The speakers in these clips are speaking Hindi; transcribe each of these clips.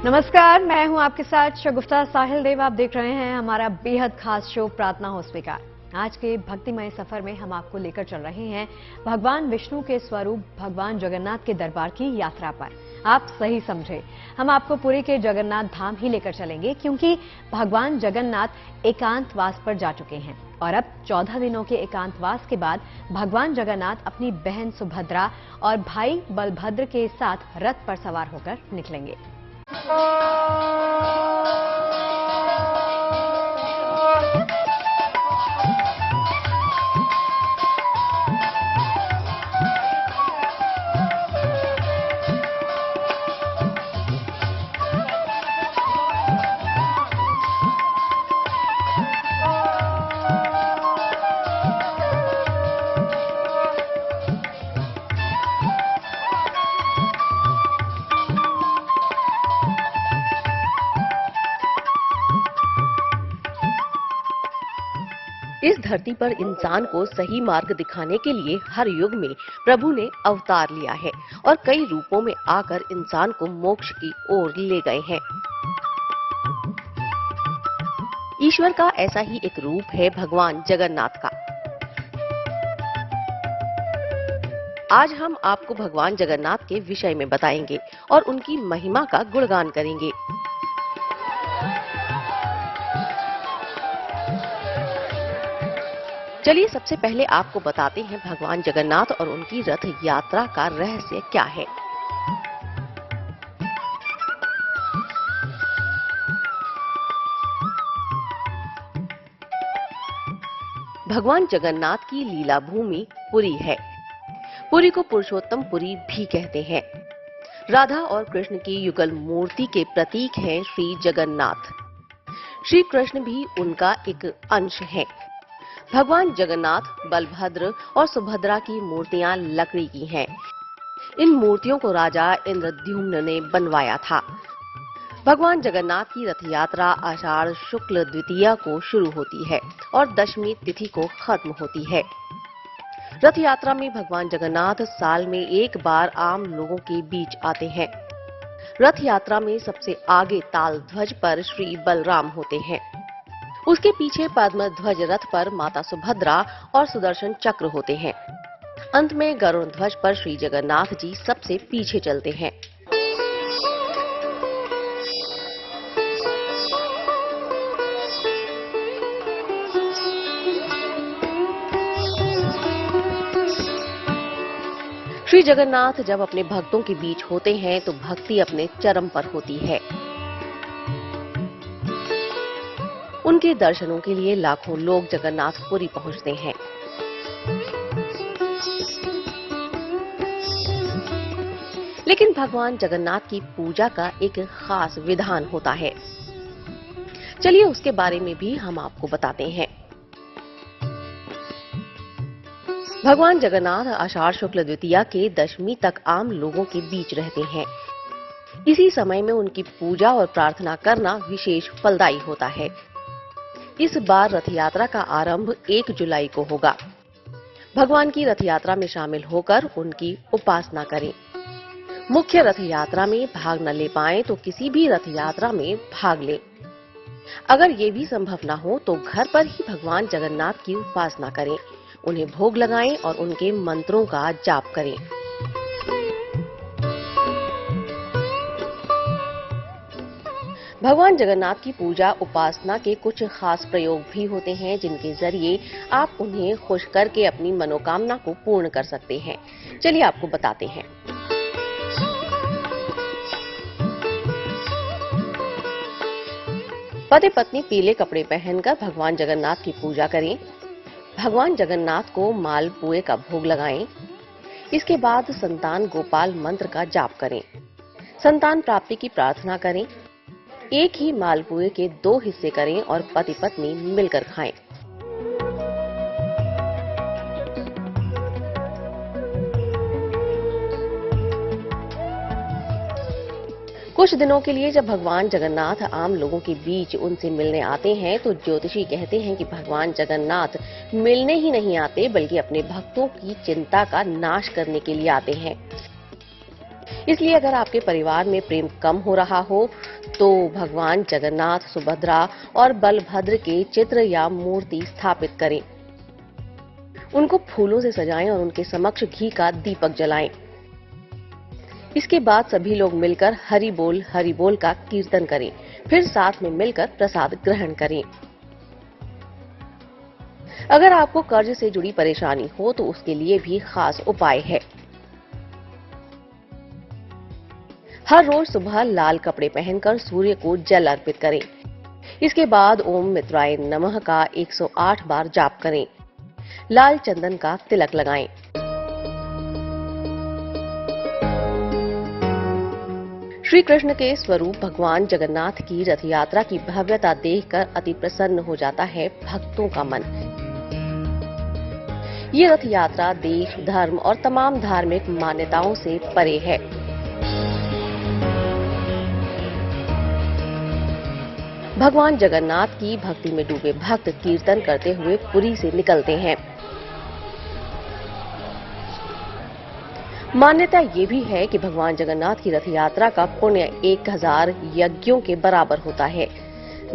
नमस्कार, मैं हूं आपके साथ शगुफ्ता साहिल देव। आप देख रहे हैं हमारा बेहद खास शो प्रार्थना हो स्वीकार। आज के भक्तिमय सफर में हम आपको लेकर चल रहे हैं भगवान विष्णु के स्वरूप भगवान जगन्नाथ के दरबार की यात्रा पर। आप सही समझे, हम आपको पुरी के जगन्नाथ धाम ही लेकर चलेंगे, क्योंकि भगवान जगन्नाथ एकांतवास पर जा चुके हैं और अब 14 दिनों के एकांतवास के बाद भगवान जगन्नाथ अपनी बहन सुभद्रा और भाई बलभद्र के साथ रथ पर सवार होकर निकलेंगे। इस धरती पर इंसान को सही मार्ग दिखाने के लिए हर युग में प्रभु ने अवतार लिया है और कई रूपों में आकर इंसान को मोक्ष की ओर ले गए हैं। ईश्वर का ऐसा ही एक रूप है भगवान जगन्नाथ का। आज हम आपको भगवान जगन्नाथ के विषय में बताएंगे और उनकी महिमा का गुणगान करेंगे। चलिए सबसे पहले आपको बताते हैं भगवान जगन्नाथ और उनकी रथ यात्रा का रहस्य क्या है। भगवान जगन्नाथ की लीला भूमि पुरी है। पुरी को पुरुषोत्तम पुरी भी कहते हैं। राधा और कृष्ण की युगल मूर्ति के प्रतीक हैं श्री जगन्नाथ। श्री कृष्ण भी उनका एक अंश हैं। भगवान जगन्नाथ, बलभद्र और सुभद्रा की मूर्तियां लकड़ी की हैं। इन मूर्तियों को राजा इंद्रद्युम्न ने बनवाया था। भगवान जगन्नाथ की रथ यात्रा आषाढ़ शुक्ल द्वितीया को शुरू होती है और दशमी तिथि को खत्म होती है। रथ यात्रा में भगवान जगन्नाथ साल में एक बार आम लोगों के बीच आते हैं। रथ यात्रा में सबसे आगे ताल ध्वज पर श्री बलराम होते हैं। उसके पीछे पद्म ध्वज रथ पर माता सुभद्रा और सुदर्शन चक्र होते हैं। अंत में गरुड़ ध्वज पर श्री जगन्नाथ जी सबसे पीछे चलते हैं। श्री जगन्नाथ जब अपने भक्तों के बीच होते हैं तो भक्ति अपने चरम पर होती है। उनके दर्शनों के लिए लाखों लोग जगन्नाथपुरी पहुंचते हैं। लेकिन भगवान जगन्नाथ की पूजा का एक खास विधान होता है। चलिए उसके बारे में भी हम आपको बताते हैं। भगवान जगन्नाथ आषाढ़ शुक्ल द्वितीया के दशमी तक आम लोगों के बीच रहते हैं। इसी समय में उनकी पूजा और प्रार्थना करना विशेष फलदायी होता है। इस बार रथ यात्रा का आरंभ 1 जुलाई को होगा। भगवान की रथ यात्रा में शामिल होकर उनकी उपासना करें। मुख्य रथ यात्रा में भाग न ले पाएं तो किसी भी रथ यात्रा में भाग लें। अगर ये भी संभव न हो तो घर पर ही भगवान जगन्नाथ की उपासना करें, उन्हें भोग लगाएं और उनके मंत्रों का जाप करें। भगवान जगन्नाथ की पूजा उपासना के कुछ खास प्रयोग भी होते हैं, जिनके जरिए आप उन्हें खुश करके अपनी मनोकामना को पूर्ण कर सकते हैं। चलिए आपको बताते हैं। पति पत्नी पीले कपड़े पहनकर भगवान जगन्नाथ की पूजा करें। भगवान जगन्नाथ को मालपुए का भोग लगाएं। इसके बाद संतान गोपाल मंत्र का जाप करें। संतान प्राप्ति की प्रार्थना करें। एक ही मालपुए के 2 हिस्से करें और पति पत्नी मिलकर खाएं। कुछ दिनों के लिए जब भगवान जगन्नाथ आम लोगों के बीच उनसे मिलने आते हैं तो ज्योतिषी कहते हैं कि भगवान जगन्नाथ मिलने ही नहीं आते बल्कि अपने भक्तों की चिंता का नाश करने के लिए आते हैं। इसलिए अगर आपके परिवार में प्रेम कम हो रहा हो तो भगवान जगन्नाथ, सुभद्रा और बलभद्र के चित्र या मूर्ति स्थापित करें। उनको फूलों से सजाएं और उनके समक्ष घी का दीपक जलाएं। इसके बाद सभी लोग मिलकर हरि बोल का कीर्तन करें, फिर साथ में मिलकर प्रसाद ग्रहण करें। अगर आपको कर्ज से जुड़ी परेशानी हो तो उसके लिए भी खास उपाय है। हर रोज सुबह लाल कपड़े पहनकर सूर्य को जल अर्पित करें। इसके बाद ओम मित्राय नमः का 108 बार जाप करें। लाल चंदन का तिलक लगाएं। श्री कृष्ण के स्वरूप भगवान जगन्नाथ की रथ यात्रा की भव्यता देखकर अति प्रसन्न हो जाता है भक्तों का मन। ये रथ यात्रा देश, धर्म और तमाम धार्मिक मान्यताओं से परे है। भगवान जगन्नाथ की भक्ति में डूबे भक्त कीर्तन करते हुए पुरी से निकलते हैं। मान्यता ये भी है कि भगवान जगन्नाथ की रथ यात्रा का पुण्य 1000 यज्ञों के बराबर होता है।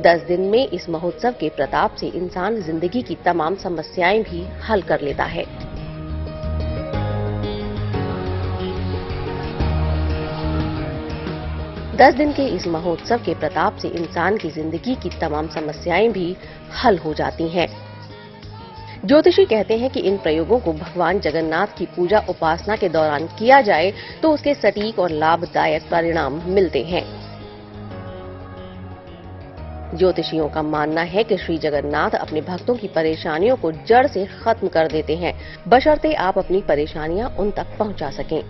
10 दिन में इस महोत्सव के प्रताप से इंसान जिंदगी की तमाम समस्याएं भी हल कर लेता है। दस दिन के इस महोत्सव के प्रताप से इंसान की जिंदगी की तमाम समस्याएं भी हल हो जाती हैं। ज्योतिषी कहते हैं कि इन प्रयोगों को भगवान जगन्नाथ की पूजा उपासना के दौरान किया जाए तो उसके सटीक और लाभदायक परिणाम मिलते हैं। ज्योतिषियों का मानना है कि श्री जगन्नाथ अपने भक्तों की परेशानियों को जड़ से खत्म कर देते हैं, बशर्ते आप अपनी परेशानियां उन तक पहुंचा सकें।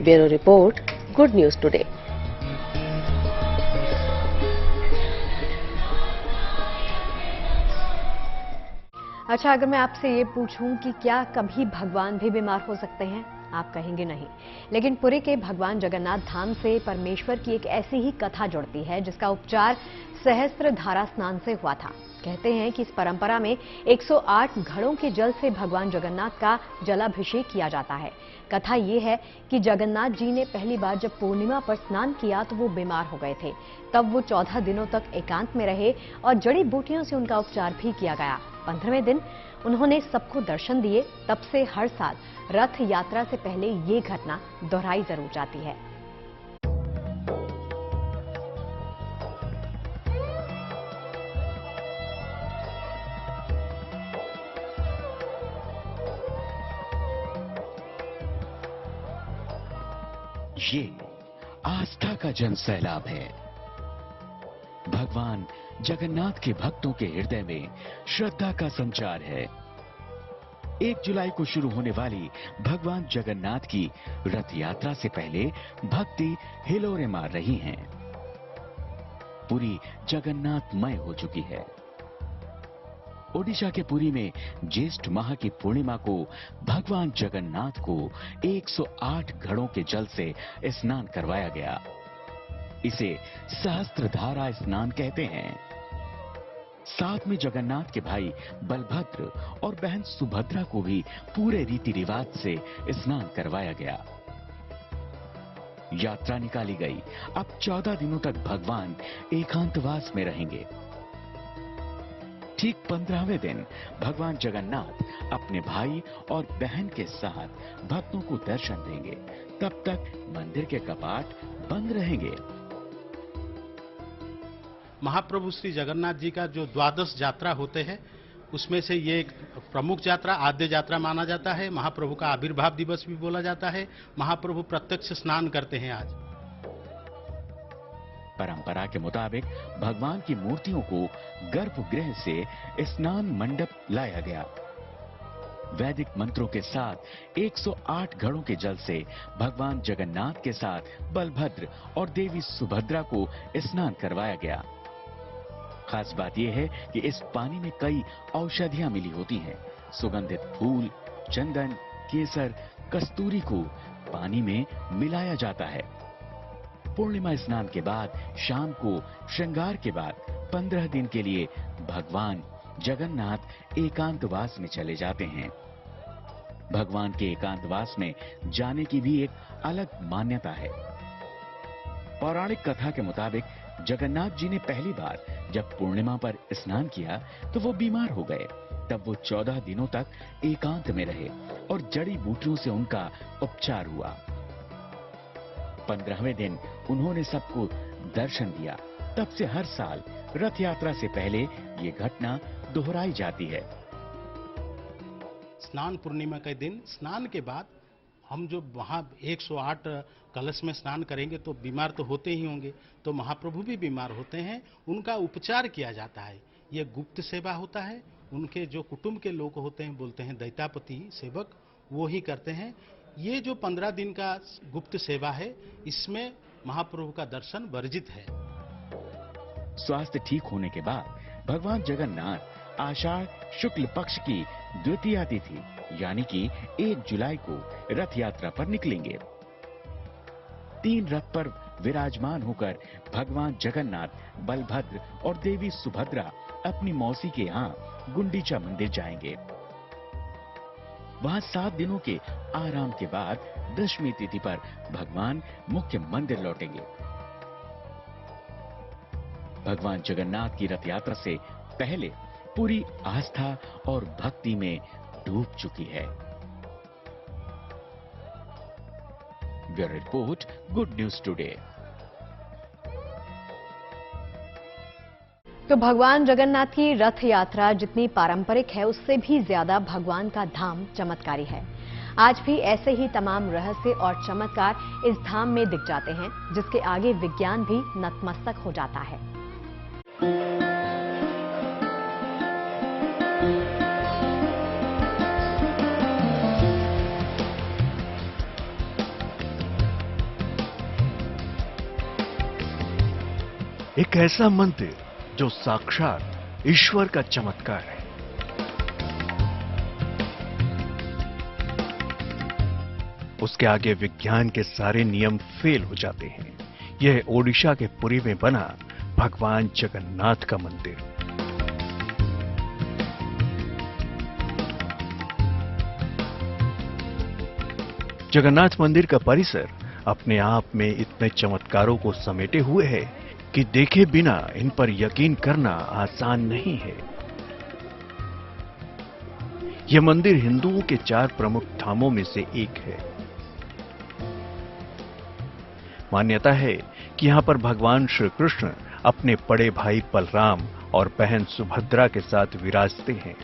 Bureau report, good news today. अच्छा, अगर मैं आपसे ये पूछूं कि क्या कभी भगवान भी बीमार हो सकते हैं, आप कहेंगे नहीं। लेकिन पुरी के भगवान जगन्नाथ धाम से परमेश्वर की एक ऐसी ही कथा जुड़ती है जिसका उपचार सहस्त्र धारा स्नान से हुआ था। कहते हैं कि इस परंपरा में 108 घड़ों के जल से भगवान जगन्नाथ का जलाभिषेक किया जाता है। कथा ये है कि जगन्नाथ जी ने पहली बार जब पूर्णिमा पर स्नान किया तो वो बीमार हो गए थे। तब वो 14 दिनों तक एकांत में रहे और जड़ी बूटियों से उनका उपचार भी किया गया। 15वें दिन उन्होंने सबको दर्शन दिए। तब से हर साल रथ यात्रा से पहले ये घटना दोहराई जरूर जाती है। ये आस्था का जन सैलाब है। भगवान जगन्नाथ के भक्तों के हृदय में श्रद्धा का संचार है। 1 जुलाई को शुरू होने वाली भगवान जगन्नाथ की रथ यात्रा से पहले भक्ति हिलोरे मार रही हैं। पुरी जगन्नाथमय हो चुकी है। ओडिशा के पुरी में ज्येष्ठ माह की पूर्णिमा को भगवान जगन्नाथ को 108 घड़ों के जल से स्नान करवाया गया। इसे सहस्त्रधारा स्नान कहते हैं। साथ में जगन्नाथ के भाई बलभद्र और बहन सुभद्रा को भी पूरे रीति रिवाज से स्नान करवाया गया। यात्रा निकाली गई। अब 14 दिनों तक भगवान एकांतवास में रहेंगे। ठीक 15वें दिन भगवान जगन्नाथ अपने भाई और बहन के साथ भक्तों को दर्शन देंगे। तब तक मंदिर के कपाट बंद रहेंगे। महाप्रभु श्री जगन्नाथ जी का जो द्वादश यात्रा होते हैं उसमें से ये एक प्रमुख यात्रा, आद्य यात्रा माना जाता है। महाप्रभु का आविर्भाव दिवस भी बोला जाता है। महाप्रभु प्रत्यक्ष स्नान करते हैं आज। परंपरा के मुताबिक भगवान की मूर्तियों को गर्भगृह से स्नान मंडप लाया गया। वैदिक मंत्रों के साथ 108 घड़ों के जल से भगवान जगन्नाथ के साथ बलभद्र और देवी सुभद्रा को स्नान करवाया गया। खास बात यह है कि इस पानी में कई औषधियां मिली होती हैं। सुगंधित फूल, चंदन, केसर, कस्तूरी को पानी में मिलाया जाता है। पूर्णिमा स्नान के बाद शाम को श्रृंगार के बाद 15 दिन के लिए भगवान जगन्नाथ एकांतवास में चले जाते हैं। भगवान के एकांतवास में जाने की भी एक अलग मान्यता है। पौराणिक कथा के मुताबिक जगन्नाथ जी ने पहली बार जब पूर्णिमा पर स्नान किया तो वो बीमार हो गए। तब वो 14 दिनों तक एकांत में रहे और जड़ी बूटियों से उनका उपचार हुआ। 15वें दिन उन्होंने सबको दर्शन दिया। तब से हर साल रथ यात्रा से पहले ये घटना दोहराई जाती है। स्नान पूर्णिमा के दिन स्नान के बाद हम जो वहाँ 108 कलश में स्नान करेंगे तो बीमार तो होते ही होंगे, तो महाप्रभु भी बीमार होते हैं, उनका उपचार किया जाता है। ये गुप्त सेवा होता है, उनके जो कुटुंब के लोग होते हैं, बोलते हैं दैतापति सेवक, वो ही करते हैं। ये जो 15 दिन का गुप्त सेवा है, इसमें महाप्रभु का दर्शन वर्जित है। स्वास्थ्य ठीक होने के बाद भगवान जगन्नाथ आषाढ़ शुक्ल पक्ष की द्वितीया तिथि यानी कि 1 जुलाई को रथ यात्रा पर निकलेंगे। 3 रथ पर विराजमान होकर भगवान जगन्नाथ, बलभद्र और देवी सुभद्रा अपनी मौसी के यहाँ गुंडीचा मंदिर जाएंगे। वहां 7 दिनों के आराम के बाद 10वीं तिथि पर भगवान मुख्य मंदिर लौटेंगे। भगवान जगन्नाथ की रथ यात्रा से पहले पूरी आस्था और भक्ति में डूब चुकी है। Bureau report, good news today. तो भगवान जगन्नाथ की रथ यात्रा जितनी पारंपरिक है, उससे भी ज्यादा भगवान का धाम चमत्कारी है। आज भी ऐसे ही तमाम रहस्य और चमत्कार इस धाम में दिख जाते हैं, जिसके आगे विज्ञान भी नतमस्तक हो जाता है। एक ऐसा मंदिर जो साक्षात ईश्वर का चमत्कार है। उसके आगे विज्ञान के सारे नियम फेल हो जाते हैं। यह ओडिशा के पुरी में बना भगवान जगन्नाथ का मंदिर। जगन्नाथ मंदिर का परिसर अपने आप में इतने चमत्कारों को समेटे हुए है कि देखे बिना इन पर यकीन करना आसान नहीं है। यह मंदिर हिंदुओं के 4 प्रमुख धामों में से एक है। मान्यता है कि यहां पर भगवान श्री कृष्ण अपने बड़े भाई बलराम और बहन सुभद्रा के साथ विराजते हैं।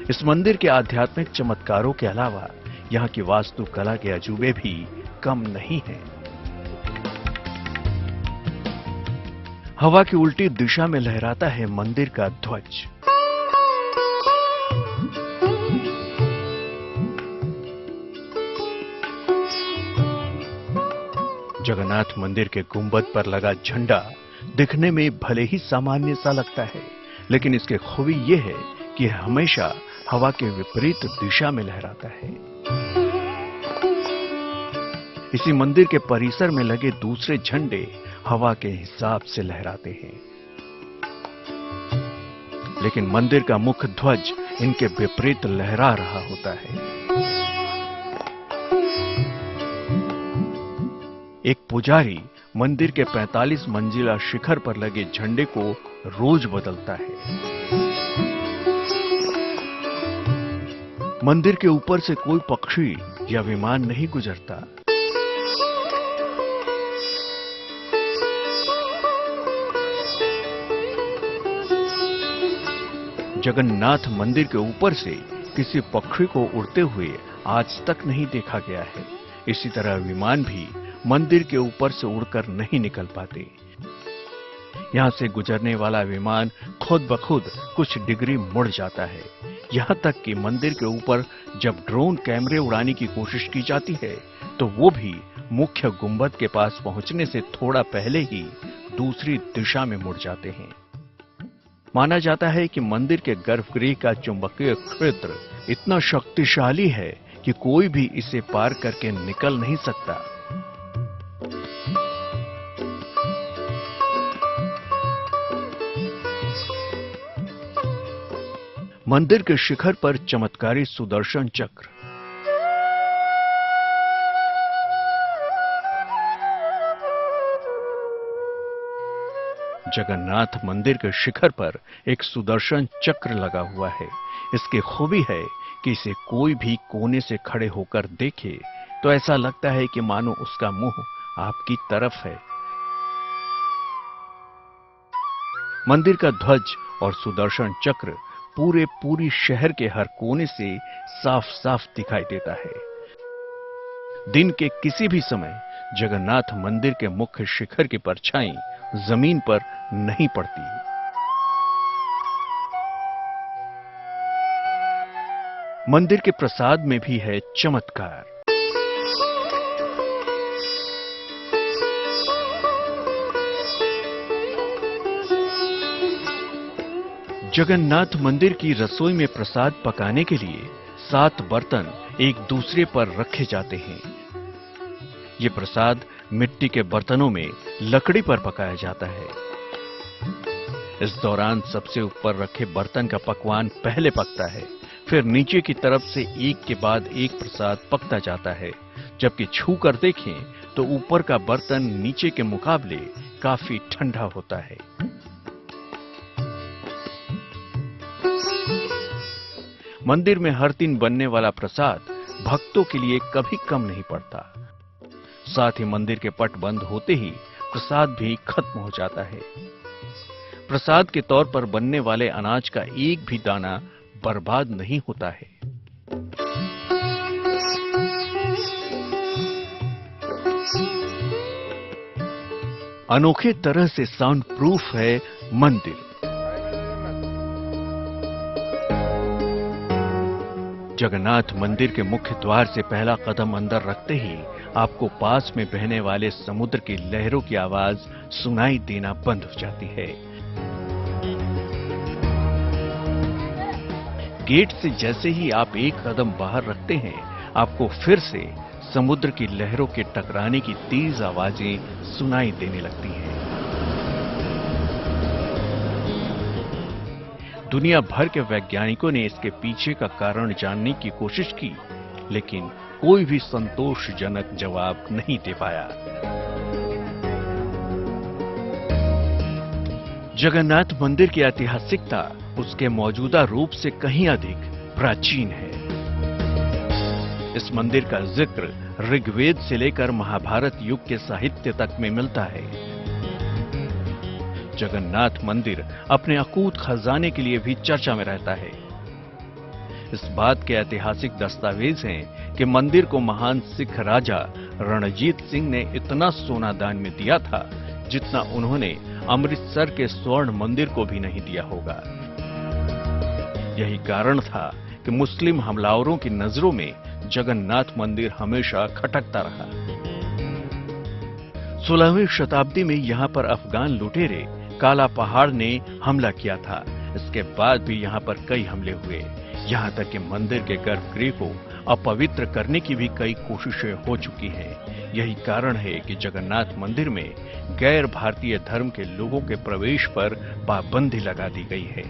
इस मंदिर के आध्यात्मिक चमत्कारों के अलावा यहां की वास्तुकला के अजूबे भी कम नहीं हैं। हवा की उल्टी दिशा में लहराता है मंदिर का ध्वज। जगन्नाथ मंदिर के गुंबद पर लगा झंडा दिखने में भले ही सामान्य सा लगता है, लेकिन इसकी खूबी यह है कि हमेशा हवा के विपरीत दिशा में लहराता है। इसी मंदिर के परिसर में लगे दूसरे झंडे हवा के हिसाब से लहराते हैं, लेकिन मंदिर का मुख्य ध्वज इनके विपरीत लहरा रहा होता है। एक पुजारी मंदिर के 45 मंजिला शिखर पर लगे झंडे को रोज बदलता है। मंदिर के ऊपर से कोई पक्षी या विमान नहीं गुजरता। जगन्नाथ मंदिर के ऊपर से किसी पक्षी को उड़ते हुए आज तक नहीं देखा गया है। इसी तरह विमान भी मंदिर के ऊपर से उड़कर नहीं निकल पाते। यहां से गुजरने वाला विमान खुद ब खुद कुछ डिग्री मुड़ जाता है। यहां तक कि मंदिर के ऊपर जब ड्रोन कैमरे उड़ाने की कोशिश की जाती है तो वो भी मुख्य गुंबद के पास पहुंचने से थोड़ा पहले ही दूसरी दिशा में मुड़ जाते हैं। माना जाता है कि मंदिर के गर्भगृह का चुंबकीय क्षेत्र इतना शक्तिशाली है कि कोई भी इसे पार करके निकल नहीं सकता। मंदिर के शिखर पर चमत्कारी सुदर्शन चक्र, जगन्नाथ मंदिर के शिखर पर एक सुदर्शन चक्र लगा हुआ है। इसकी खूबी है कि इसे कोई भी कोने से खड़े होकर देखे तो ऐसा लगता है कि मानो उसका मुंह आपकी तरफ है। मंदिर का ध्वज और सुदर्शन चक्र पूरी शहर के हर कोने से साफ साफ दिखाई देता है। दिन के किसी भी समय जगन्नाथ मंदिर के मुख्य शिखर की परछाई जमीन पर नहीं पड़ती। मंदिर के प्रसाद में भी है चमत्कार। जगन्नाथ मंदिर की रसोई में प्रसाद पकाने के लिए 7 बर्तन एक दूसरे पर रखे जाते हैं। ये प्रसाद मिट्टी के बर्तनों में लकड़ी पर पकाया जाता है। इस दौरान सबसे ऊपर रखे बर्तन का पकवान पहले पकता है, फिर नीचे की तरफ से एक के बाद एक प्रसाद पकता जाता है। जबकि छू कर देखें तो ऊपर का बर्तन नीचे के मुकाबले काफी ठंडा होता है। मंदिर में हर दिन बनने वाला प्रसाद भक्तों के लिए कभी कम नहीं पड़ता। साथ ही मंदिर के पट बंद होते ही प्रसाद भी खत्म हो जाता है। प्रसाद के तौर पर बनने वाले अनाज का एक भी दाना बर्बाद नहीं होता है। अनोखे तरह से साउंड प्रूफ है मंदिर। जगन्नाथ मंदिर के मुख्य द्वार से पहला कदम अंदर रखते ही आपको पास में बहने वाले समुद्र की लहरों की आवाज सुनाई देना बंद हो जाती है। गेट से जैसे ही आप एक कदम बाहर रखते हैं, आपको फिर से समुद्र की लहरों के टकराने की तेज आवाजें सुनाई देने लगती हैं। दुनिया भर के वैज्ञानिकों ने इसके पीछे का कारण जानने की कोशिश की, लेकिन कोई भी संतोषजनक जवाब नहीं दे पाया। जगन्नाथ मंदिर की ऐतिहासिकता उसके मौजूदा रूप से कहीं अधिक प्राचीन है। इस मंदिर का जिक्र ऋग्वेद से लेकर महाभारत युग के साहित्य तक में मिलता है। जगन्नाथ मंदिर अपने अकूत खजाने के लिए भी चर्चा में रहता है। इस बात के ऐतिहासिक दस्तावेज हैं कि मंदिर को महान सिख राजा रणजीत सिंह ने इतना सोना दान में दिया था जितना उन्होंने अमृतसर के स्वर्ण मंदिर को भी नहीं दिया होगा। यही कारण था कि मुस्लिम हमलावरों की नजरों में जगन्नाथ मंदिर हमेशा खटकता रहा। 16वीं शताब्दी में यहां पर अफगान लुटेरे काला पहाड़ ने हमला किया था। इसके बाद भी यहां पर कई हमले हुए, यहां तक कि मंदिर के गर्भगृह को अपवित्र करने की भी कई कोशिशें हो चुकी हैं। यही कारण है कि जगन्नाथ मंदिर में गैर भारतीय धर्म के लोगों के प्रवेश पर पाबंदी लगा दी गई है।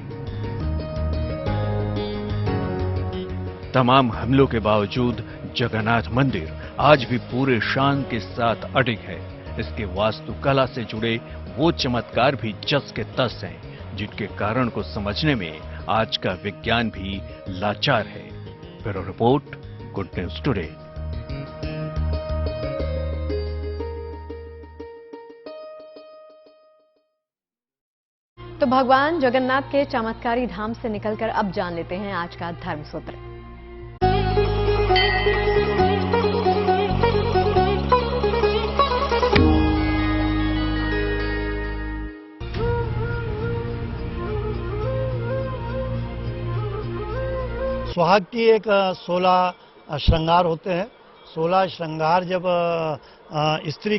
तमाम हमलों के बावजूद जगन्नाथ मंदिर आज भी पूरे शान के साथ अडिग है। इसके वास्तुकला से जुड़े वो चमत्कार भी जस के तस हैं, जिनके कारण को समझने में आज का विज्ञान भी लाचार है। Bureau report, good news today. तो भगवान जगन्नाथ के चमत्कारी धाम से निकलकर अब जान लेते हैं आज का धर्म सूत्र। सुहाग की एक 16 श्रृंगार होते हैं। 16 श्रृंगार जब स्त्री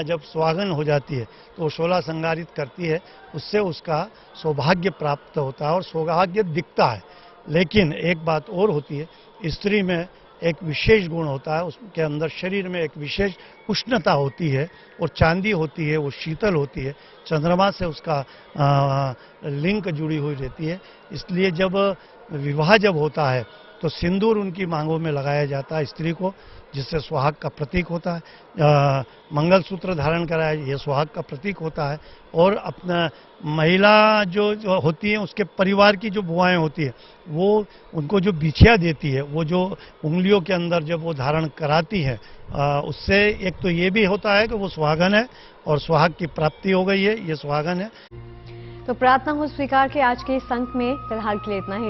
जब सुहागन हो जाती है तो 16 श्रृंगारित करती है, उससे उसका सौभाग्य प्राप्त होता है और सौभाग्य दिखता है। लेकिन एक बात और होती है, स्त्री में एक विशेष गुण होता है, उसके अंदर शरीर में एक विशेष उष्णता होती है और चांदी होती है, वो शीतल होती है, चंद्रमा से उसका लिंक जुड़ी हुई रहती है। इसलिए जब विवाह जब होता है तो सिंदूर उनकी मांगों में लगाया जाता है स्त्री को, जिससे सुहाग का प्रतीक होता है। मंगलसूत्र धारण कराया, ये सुहाग का प्रतीक होता है। और अपना महिला जो होती है, उसके परिवार की जो बुआएं होती है, वो उनको जो बिछिया देती है, वो जो उंगलियों के अंदर जब वो धारण कराती है, उससे एक तो ये भी होता है कि वो सुहागन है और सुहाग की प्राप्ति हो गई है, ये सुहागन है। तो प्रार्थना हो स्वीकार के आज के इस अंक में फिलहाल के लिए इतना ही।